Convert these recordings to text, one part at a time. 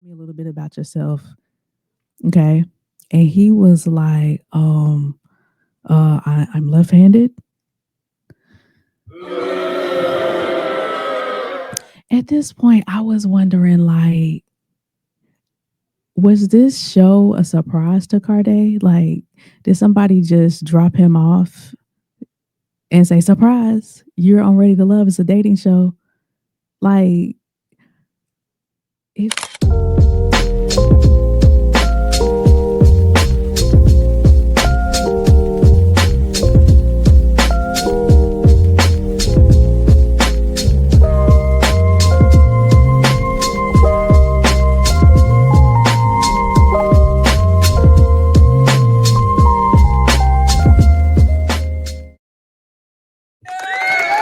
me a little bit about yourself. Okay. And he was like, I'm left handed. At this point, I was wondering, like, was this show a surprise to Carde? Like, did somebody just drop him off and say, surprise, you're on Ready to Love? It's a dating show. Like, if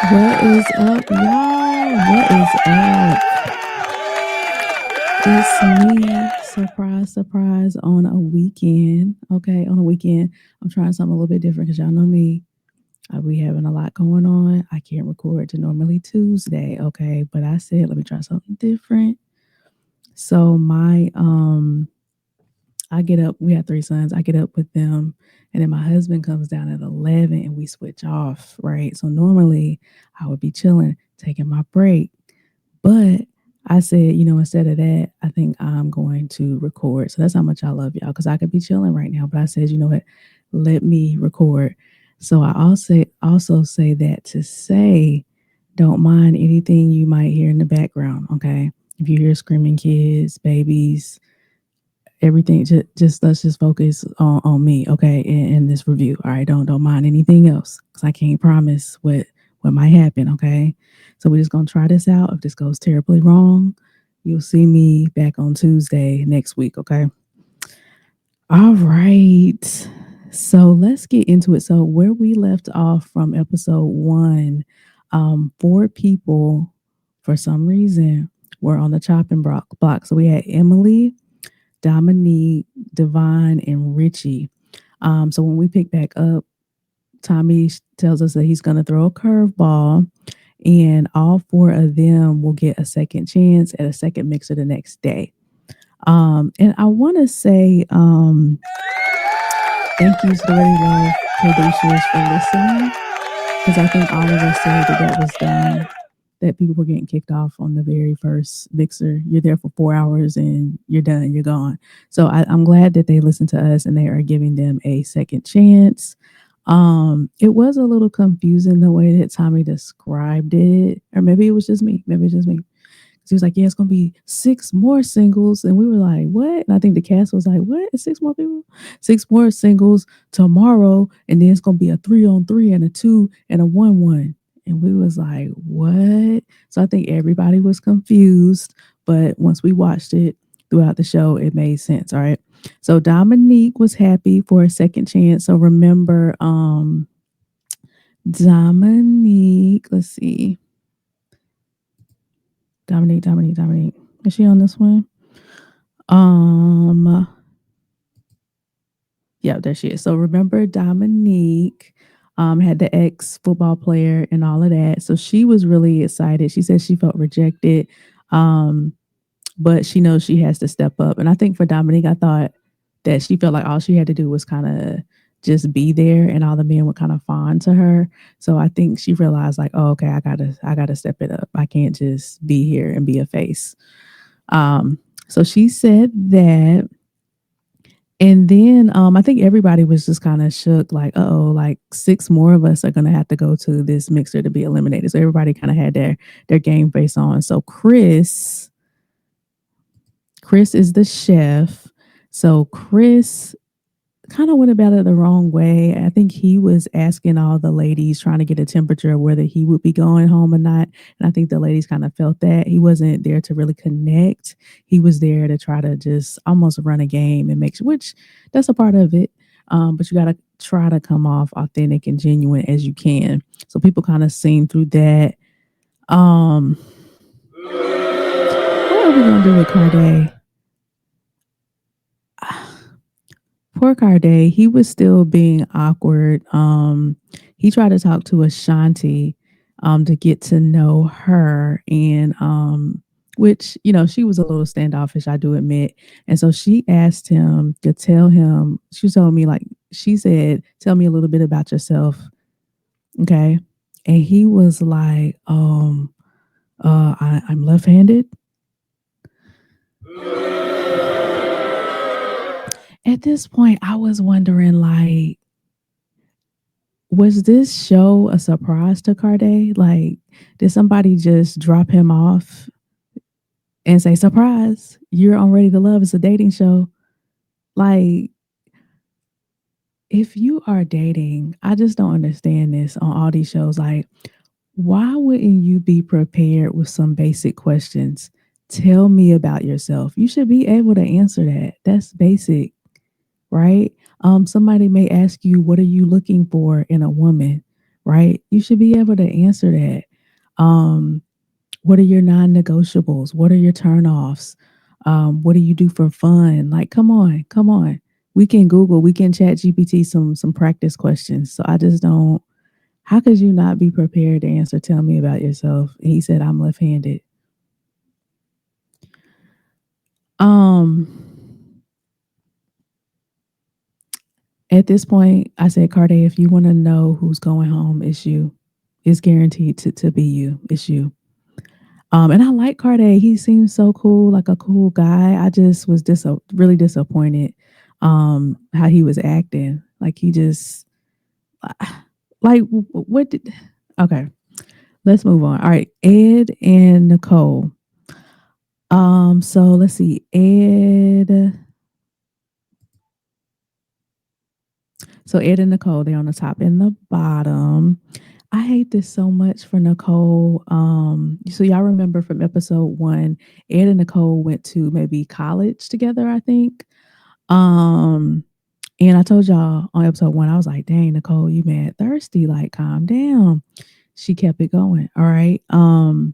what is up, y'all? What is up? It's me, surprise, surprise, on a weekend. Okay, on a weekend, I'm trying something a little bit different because y'all know me. I be having a lot going on. I can't record to normally Tuesday. Okay, but I said let me try something different. So I get up. We have three sons. I get up with them, and then my husband comes down at 11, and we switch off. Right. So normally I would be chilling, taking my break. But I said, instead of that, I think I'm going to record. So that's how much I love y'all because I could be chilling right now. But I said, you know what? Let me record. So I also say that to say, don't mind anything you might hear in the background. Okay. If you hear screaming kids, babies, everything, just let's just focus on me. Okay. In this review. All right. Don't mind anything else because I can't promise what might happen. Okay. So we're just going to try this out. If this goes terribly wrong, you'll see me back on Tuesday next week. Okay. All right. So let's get into it. So where we left off from episode one, four people, for some reason, were on the chopping block. So we had Emily, Dominique, Divine, and Richie. So when we pick back up, Tommy tells us that he's going to throw a curveball, and all four of them will get a second chance at a second mixer the next day. And I want to say thank you to the Ready Love producers for listening, because I think all of us said that was done, that people were getting kicked off on the very first mixer. You're there for 4 hours and you're done, you're gone. So I'm glad that they listened to us and they are giving them a second chance. It was a little confusing the way that Tommy described it, or maybe it was just me. Maybe it's just me. He was like, "Yeah, it's gonna be six more singles," and we were like, "What?" And I think the cast was like, "What? Six more people? Six more singles tomorrow, and then it's gonna be a 3-on-3 and a 2 and a 1-1." And we was like, "What?" So I think everybody was confused, but once we watched it throughout the show, it made sense. All right. So Dominique was happy for a second chance. So remember, Dominique, let's see. Dominique. Is she on this one? Um, yeah, there she is. So remember Dominique had the ex football player and all of that. So she was really excited. She said she felt rejected. Um, but she knows she has to step up. And I think for Dominique, I thought that she felt like all she had to do was kind of just be there and all the men were kind of fond to her. So I think she realized like, oh, okay, I gotta step it up. I can't just be here and be a face. So she said that. And then I think everybody was just kind of shook, like, oh, like six more of us are gonna have to go to this mixer to be eliminated. So everybody kind of had their game face on. So Chris is the chef. So Chris kind of went about it the wrong way. I think he was asking all the ladies, trying to get a temperature of whether he would be going home or not. And I think the ladies kind of felt that he wasn't there to really connect. He was there to try to just almost run a game and make sure, which that's a part of it. But you got to try to come off authentic and genuine as you can. So people kind of seen through that. What are we going to do with Carde? Poor Carde, he was still being awkward. He tried to talk to Ashanti to get to know her, and which, she was a little standoffish, I do admit. And so she asked him to tell him, she told me, like, she said, tell me a little bit about yourself. Okay. And he was like, I'm left handed. At this point, I was wondering, like, was this show a surprise to Carde? Like, did somebody just drop him off and say, surprise, you're on Ready to Love? It's a dating show. Like, if you are dating, I just don't understand this on all these shows. Like, why wouldn't you be prepared with some basic questions? Tell me about yourself. You should be able to answer that. That's basic, right? Somebody may ask you, what are you looking for in a woman, right? You should be able to answer that. Um, what are your non-negotiables? What are your turnoffs? What do you do for fun? Like, come on, come on. We can Google, we can chat GPT some practice questions. So I just don't. How could you not be prepared to answer? Tell me about yourself. And he said, I'm left-handed. Um, at this point, I said, Carde, if you want to know who's going home, it's you. It's guaranteed to be you. It's you. And I like Carde. He seems so cool, like a cool guy. I just was really disappointed how he was acting. Like he just like what did okay, let's move on. All right, Ed and Nicole. So let's see. Ed and Nicole, they're on the top and the bottom. I hate this so much for Nicole. So y'all remember from episode 1, Ed and Nicole went to maybe college together, I think. Um, and I told y'all on episode 1, I was like, dang, Nicole, you mad thirsty, like calm down. She kept it going. All right. All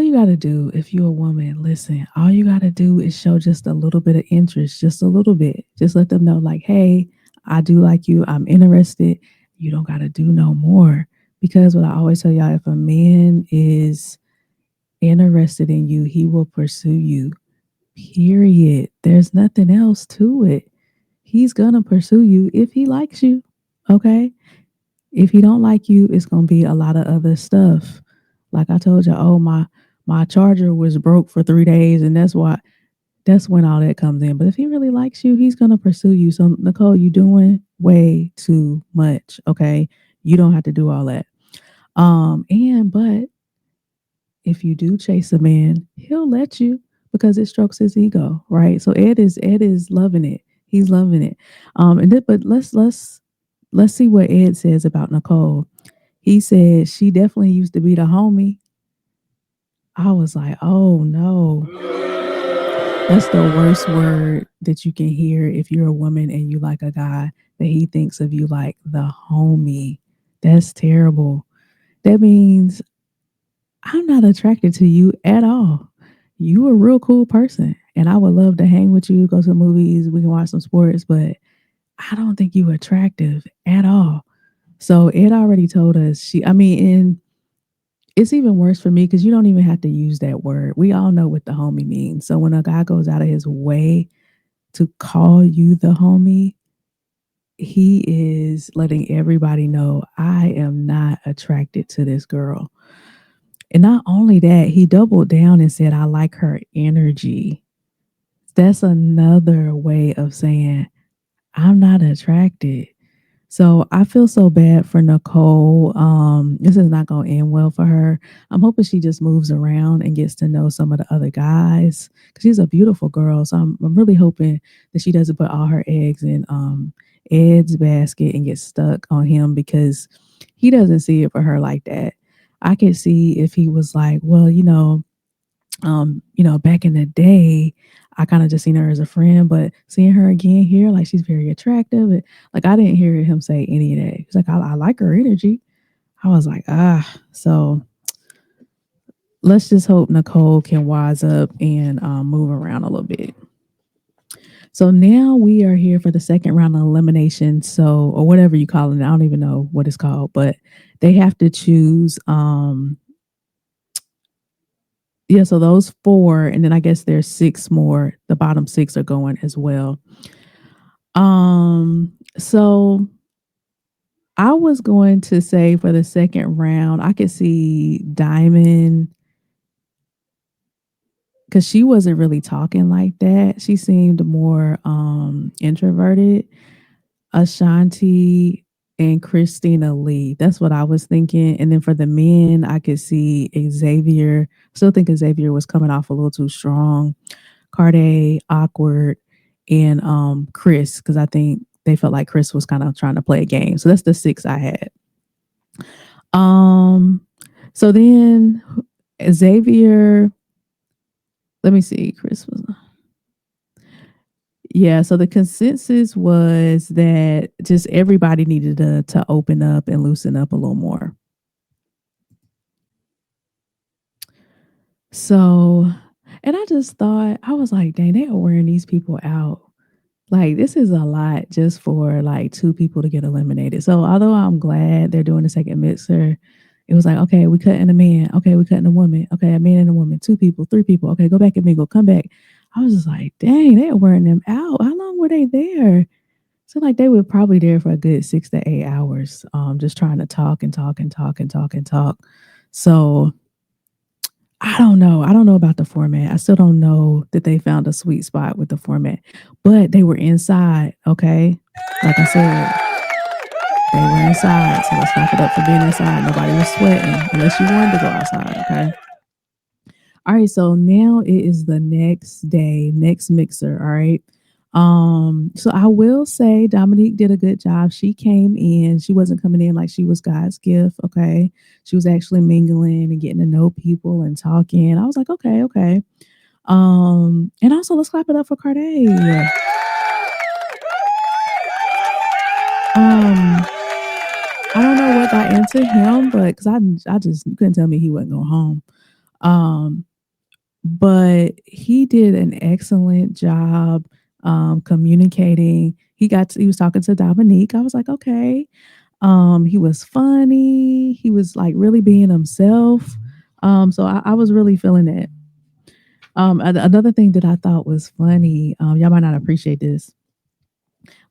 you gotta do if you're a woman, listen, all you gotta do is show just a little bit of interest, just a little bit. Just let them know, like, hey, I do like you, I'm interested. You don't gotta do no more. Because what I always tell y'all, if a man is interested in you, he will pursue you. Period. There's nothing else to it. He's gonna pursue you if he likes you. Okay. If he don't like you, it's gonna be a lot of other stuff. Like I told you, oh my charger was broke for 3 days, and that's when all that comes in. But if he really likes you, he's gonna pursue you. So Nicole, you doing way too much. Okay, you don't have to do all that. But if you do chase a man, he'll let you because it strokes his ego, right? So Ed is loving it. He's loving it. But let's see what Ed says about Nicole. He said she definitely used to be the homie. I was like, oh no. That's the worst word that you can hear if you're a woman and you like a guy, that he thinks of you like the homie. That's terrible. That means I'm not attracted to you at all. You a real cool person and I would love to hang with you, go to the movies, we can watch some sports, but I don't think you attractive at all. So Ed already told us and it's even worse for me because you don't even have to use that word. We all know what the homie means. So when a guy goes out of his way to call you the homie, he is letting everybody know I am not attracted to this girl. And not only that, he doubled down and said, I like her energy. That's another way of saying I'm not attracted. So I feel so bad for Nicole. This is not going to end well for her. I'm hoping she just moves around and gets to know some of the other guys because she's a beautiful girl. So I'm really hoping that she doesn't put all her eggs in Ed's basket and get stuck on him because he doesn't see it for her like that. I could see if he was like, well, back in the day, I kind of just seen her as a friend, but seeing her again here, like she's very attractive. And, like I didn't hear him say any of that. He's like, I like her energy. I was like, so let's just hope Nicole can wise up and move around a little bit. So now we are here for the second round of elimination. So, or whatever you call it. I don't even know what it's called, but they have to choose Yeah, so those four, and then I guess there's six more. The bottom six are going as well. So I was going to say for the second round, I could see Diamond because she wasn't really talking like that. She seemed more introverted. Ashanti and Christina Lee. That's what I was thinking. And then for the men, I could see Xavier. Still think Xavier was coming off a little too strong. Carde, awkward, and Chris, because I think they felt like Chris was kind of trying to play a game. So that's the six I had. Um, so then Xavier, let me see, Chris was yeah, so the consensus was that just everybody needed to open up and loosen up a little more. So, and I just thought, I was like, dang, they are wearing these people out. Like, this is a lot just for like two people to get eliminated. So, although I'm glad they're doing the second mixer, it was like, okay, we cutting a man. Okay, we cutting a woman. Okay, a man and a woman. Two people, three people. Okay, go back and mingle. Come back. I was just like, dang, they are wearing them out. How long were they there? So like they were probably there for a good 6 to 8 hours, just trying to talk and talk and talk and talk and talk. So I don't know. I don't know about the format. I still don't know that they found a sweet spot with the format, but they were inside. Okay, like I said, they were inside. So let's clap it up for being inside. Nobody was sweating unless you wanted to go outside. Okay. All right, so now it is the next day, next mixer. All right. So I will say Dominique did a good job. She came in, she wasn't coming in like she was God's gift. Okay. She was actually mingling and getting to know people and talking. I was like, okay, okay. And also let's clap it up for Carde. Um, I don't know what got into him, but because I just you couldn't tell me he wasn't going home. Um, but he did an excellent job communicating. He was talking to Dominique. I was like, okay. He was funny. He was like really being himself. So I was really feeling it. Another thing that I thought was funny, y'all might not appreciate this,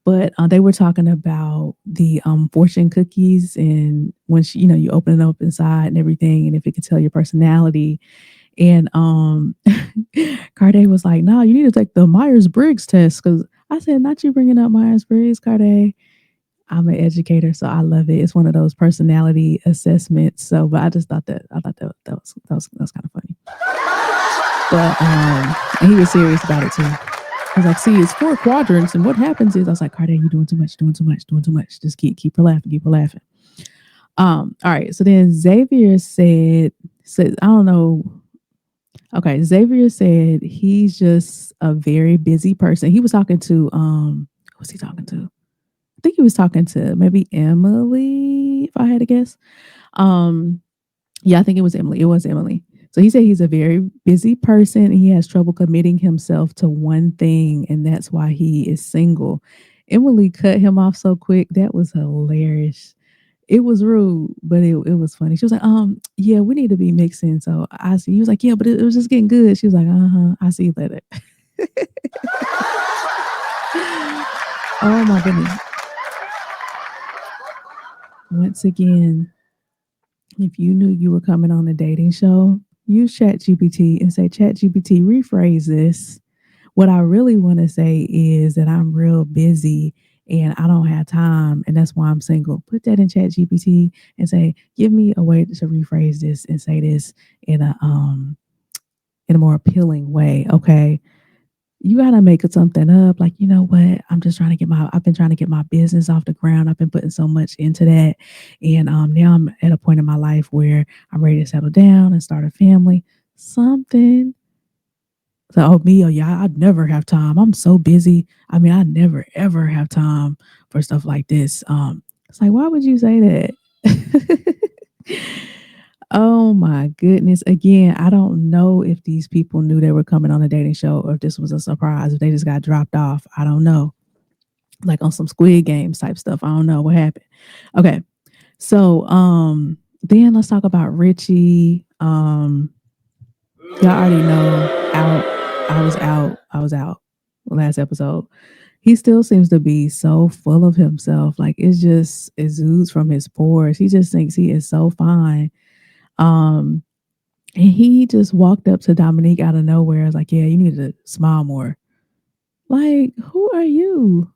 but they were talking about the fortune cookies and when you open it up inside and everything, and if it could tell your personality. And Carde was like, "No, you need to take the Myers Briggs test." Because I said, "Not you bringing up Myers Briggs, Carde." I'm an educator, so I love it. It's one of those personality assessments. So, but I just thought that was kind of funny. But and he was serious about it too. He was like, "See, it's four quadrants, and what happens is," I was like, "Carde, you doing too much, doing too much, doing too much. Just keep her laughing, keep her laughing." All right. So then Xavier said, I don't know. Okay, Xavier said he's just a very busy person. He was talking to who was he talking to? I think he was talking to maybe Emily, if I had to guess. Um, yeah, I think it was Emily. It was Emily. So he said he's a very busy person and he has trouble committing himself to one thing, and that's why he is single. Emily cut him off so quick. That was hilarious. It was rude, but it was funny. She was like, yeah, we need to be mixing. So I see. He was like, yeah, but it was just getting good. She was like, uh-huh. I see you later. Oh my goodness. Once again, if you knew you were coming on a dating show, use ChatGPT and say, ChatGPT, rephrase this. What I really want to say is that I'm real busy and I don't have time, and that's why I'm single. Put that in ChatGPT and say, give me a way to rephrase this and say this in a more appealing way. Okay. You gotta make something up. Like, you know what? I've been trying to get my business off the ground. I've been putting so much into that. And now I'm at a point in my life where I'm ready to settle down and start a family. Something. So, oh, me, oh, yeah, I'd never have time. I'm so busy. I mean, I never, ever have time for stuff like this. It's like, why would you say that? Oh my goodness. Again, I don't know if these people knew they were coming on a dating show or if this was a surprise, if they just got dropped off. I don't know. Like on some Squid Games type stuff. I don't know what happened. Okay. So then let's talk about Richie. Y'all already know out. I was out. I was out. Last episode. He still seems to be so full of himself. Like it just exudes from his pores. He just thinks he is so fine. Um, and he just walked up to Dominique out of nowhere. I was like, "Yeah, you need to smile more." Like, who are you?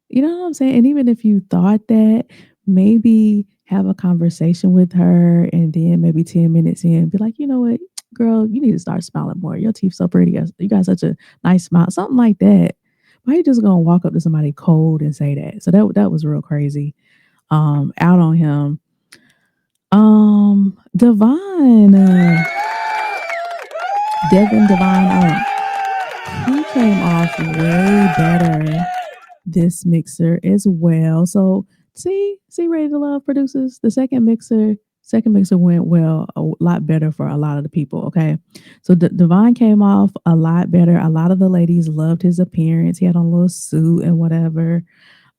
You know what I'm saying? And even if you thought that, maybe have a conversation with her and then maybe 10 minutes in, be like, you know what, girl, you need to start smiling more. Your teeth so pretty. You got such a nice smile. Something like that. Why you just gonna walk up to somebody cold and say that? So that was real crazy. Out on him. Devon, Devin Devon, he came off way better this mixer as well. So see, Ready to Love producers, the second mixer went well, a lot better for a lot of the people. Okay, so Divine came off a lot better. A lot of the ladies loved his appearance. He had on a little suit and whatever.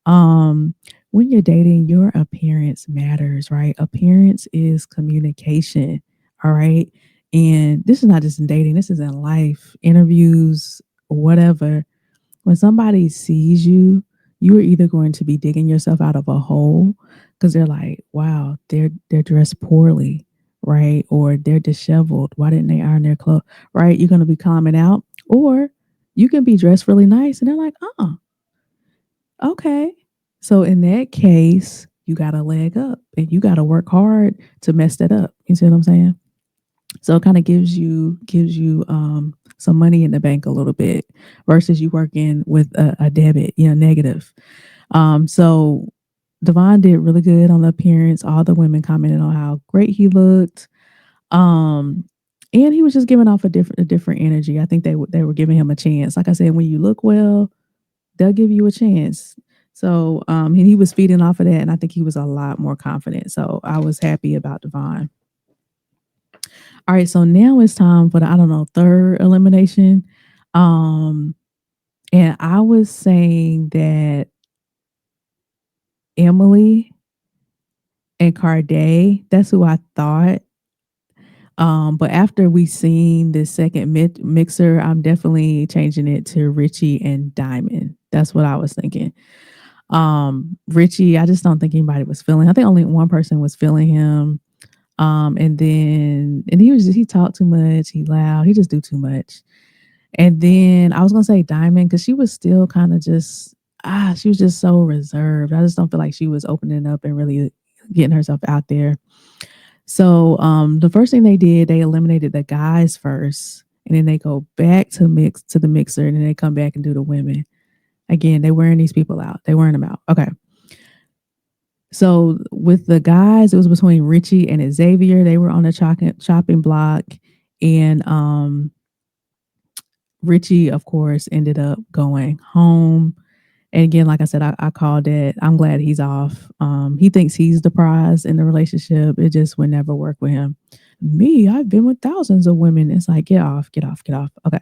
Um, when you're dating, your appearance matters, right? Appearance is communication. All right. And this is not just in dating, this is in life, interviews, whatever. When somebody sees you, you are either going to be digging yourself out of a hole because they're like, wow, they're dressed poorly, right? Or they're disheveled. Why didn't they iron their clothes? Right? You're gonna be calming out. Or you can be dressed really nice and they're like, okay. So in that case, you got a leg up and you gotta work hard to mess that up. You see what I'm saying? So it kind of gives you some money in the bank a little bit versus you working with a debit, negative. So Devon did really good on the appearance. All the women commented on how great he looked. Um, and he was just giving off a different energy. I think they were giving him a chance. Like I said, when you look well, they'll give you a chance. So and he was feeding off of that, and I think he was a lot more confident. So I was happy about Devon. All right, so now it's time for the I don't know third elimination. Um, and I was saying that Emily and Carde, that's who I thought. But after we seen this second mixer, I'm definitely changing it to Richie and Diamond. That's what I was thinking. Richie, I just don't think anybody was feeling. I think only one person was feeling him. And he talked too much. He loud. He just do too much. And then I was gonna say Diamond because she was still kind of just she was just so reserved. I just don't feel like she was opening up and really getting herself out there. So the first thing they did, they eliminated the guys first, and then they go back to the mixer, and then they come back and do the women. Again, they wearing these people out. They wearing them out. Okay. So with the guys, it was between Richie and Xavier. They were on the chopping block, and Richie, of course, ended up going home. And again, like I said, I called it. I'm glad he's off. He thinks he's the prize in the relationship. It just would never work with him. Me, I've been with thousands of women. It's like, get off, get off, get off. Okay.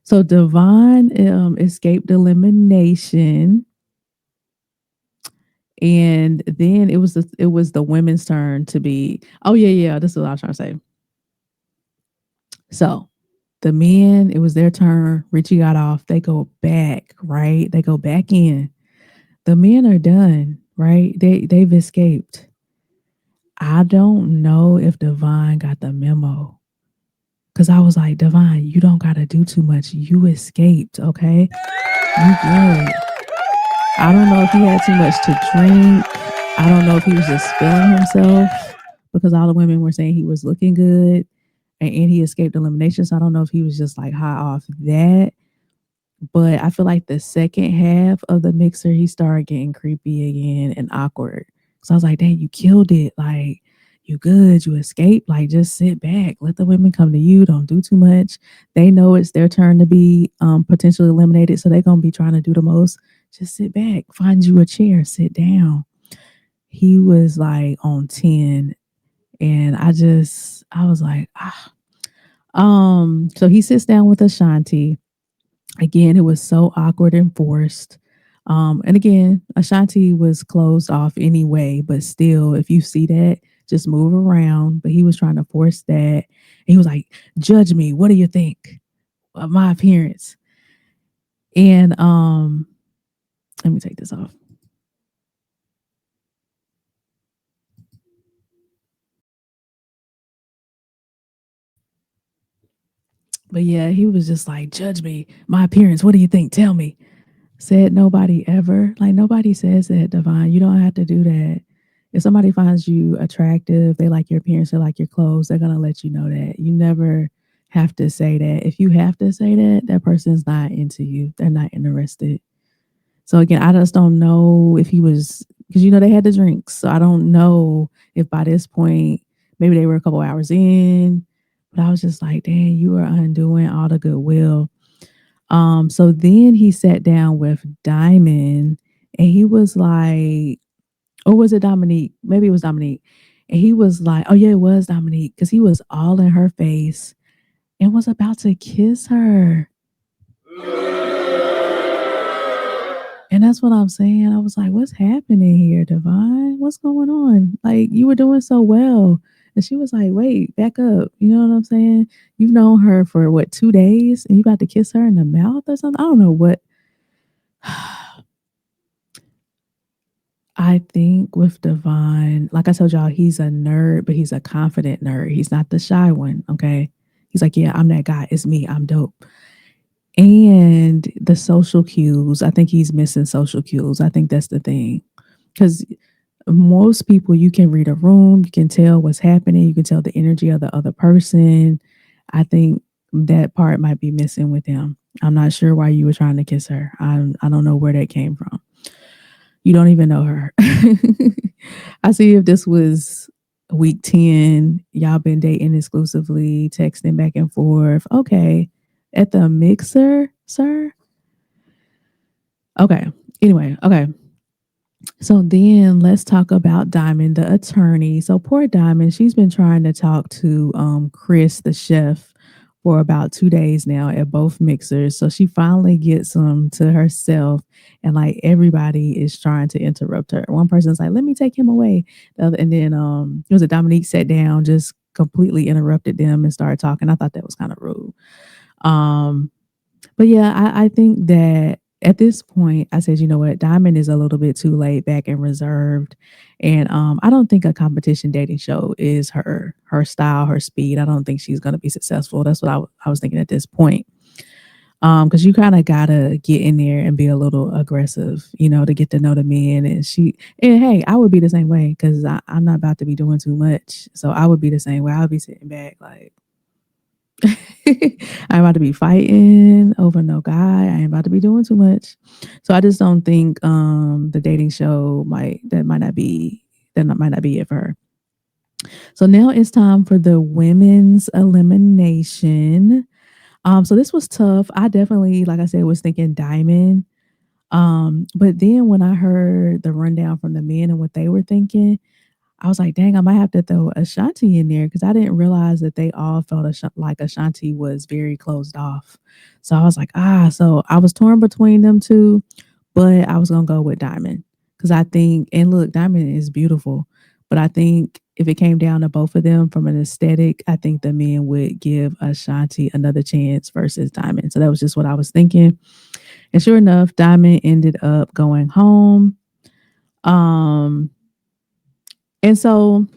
So Devon escaped elimination. And then it was the women's turn to be, oh yeah, this is what I was trying to say. So the men, it was their turn. Richie got off. They go back, right? They go back in. The men are done, right? They've escaped. I don't know if Divine got the memo. Cause I was like, Divine, you don't gotta do too much. You escaped, okay? You good. I don't know if he had too much to drink. I don't know if he was just feeling himself because all the women were saying he was looking good and he escaped elimination. So I don't know if he was just like high off that. But I feel like the second half of the mixer, he started getting creepy again and awkward. So I was like, dang, you killed it. Like, you good. You escaped. Like, just sit back. Let the women come to you. Don't do too much. They know it's their turn to be potentially eliminated. So they're going to be trying to do the most. Just sit back. Find you a chair. Sit down. He was like on 10. And I was like, ah. So he sits down with Ashanti. Again, it was so awkward and forced. And again, Ashanti was closed off anyway, but still, if you see that, just move around. But he was trying to force that. And he was like, "Judge me. What do you think of my appearance?" And let me take this off. But yeah, he was just like, "Judge me, my appearance. What do you think? Tell me." Said nobody ever. Like nobody says that, Divine. You don't have to do that. If somebody finds you attractive, they like your appearance, they like your clothes, they're gonna let you know that. You never have to say that. If you have to say that, that person's not into you. They're not interested. So again, I just don't know if he was because they had the drinks. So I don't know if by this point maybe they were a couple hours in. But I was just like, dang, you are undoing all the goodwill. So then he sat down with Diamond and he was like, or was it Dominique? Maybe it was Dominique. And he was like, oh yeah, it was Dominique, because he was all in her face and was about to kiss her. And that's what I'm saying. I was like, what's happening here, Divine? What's going on? Like, you were doing so well. And she was like, wait, back up. You know what I'm saying? You've known her for what, 2 days and you about to kiss her in the mouth or something? I don't know what. I think with Divine, like I told y'all, he's a nerd, but he's a confident nerd. He's not the shy one. Okay. He's like, yeah, I'm that guy. It's me. I'm dope. And the social cues, I think he's missing social cues. I think that's the thing. Because most people, you can read a room, you can tell what's happening, you can tell the energy of the other person. I think that part might be missing with him. I'm not sure why you were trying to kiss her. I don't know where that came from. You don't even know her. I see if this was week 10, y'all been dating exclusively, texting back and forth. Okay. At the mixer, sir? Okay. Anyway, okay. So then let's talk about Diamond, the attorney. So poor Diamond, she's been trying to talk to Chris, the chef, for about 2 days now at both mixers. So she finally gets them to herself, and like everybody is trying to interrupt her. One person's like, "Let me take him away," and then it was a Dominique sat down, just completely interrupted them and started talking. I thought that was kind of rude. Um, but yeah, I think that at this point, I said, you know what, Diamond is a little bit too laid back and reserved, and I don't think a competition dating show is her style, her speed. I don't think she's going to be successful. That's what I was thinking at this point. Because you kind of gotta get in there and be a little aggressive, to get to know the men. And hey, I would be the same way because I'm not about to be doing too much. So I would be the same way. I would be sitting back like, I'm about to be fighting over no guy. I ain't about to be doing too much. So I just don't think the dating show might not be it for her. So now it's time for the women's elimination. So this was tough. I definitely, like I said, was thinking Diamond. But then when I heard the rundown from the men and what they were thinking, I was like, dang, I might have to throw Ashanti in there because I didn't realize that they all felt like Ashanti was very closed off. So I was like, so I was torn between them two, but I was going to go with Diamond because I think, and look, Diamond is beautiful, but I think if it came down to both of them from an aesthetic, I think the men would give Ashanti another chance versus Diamond. So that was just what I was thinking. And sure enough, Diamond ended up going home. Um, and so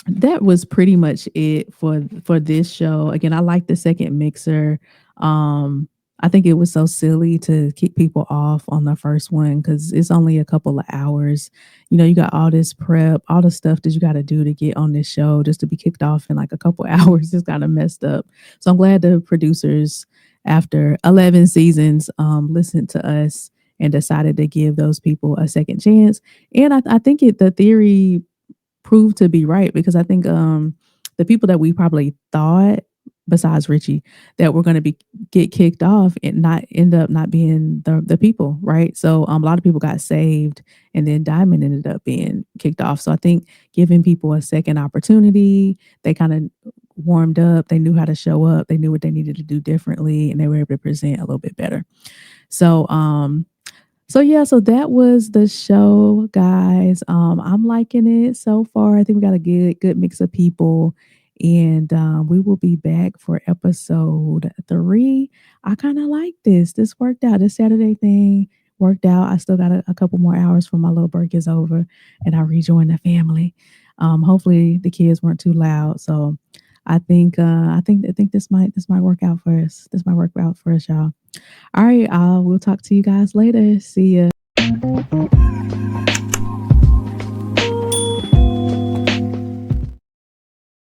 that was pretty much it for this show. Again, I like the second mixer. Um, I think it was so silly to keep people off on the first one because it's only a couple of hours. You got all this prep, all the stuff that you got to do to get on this show just to be kicked off in like a couple hours is kind of messed up. So I'm glad the producers, after 11 seasons, listened to us and decided to give those people a second chance. And I think the theory proved to be right because I think the people that we probably thought besides Richie that were going to be get kicked off and not end up not being the people, right? So a lot of people got saved and then Diamond ended up being kicked off. So I think giving people a second opportunity, they kind of warmed up, they knew how to show up, they knew what they needed to do differently, and they were able to present a little bit better. So So yeah, so that was the show, guys. I'm liking it so far. I think we got a good mix of people, and we will be back for episode 3. I kind of like this. This worked out. This Saturday thing worked out. I still got a couple more hours for my little break is over, and I rejoin the family. Hopefully the kids weren't too loud. So I think this might work out for us. This might work out for us, y'all. All right, we'll talk to you guys later. See ya.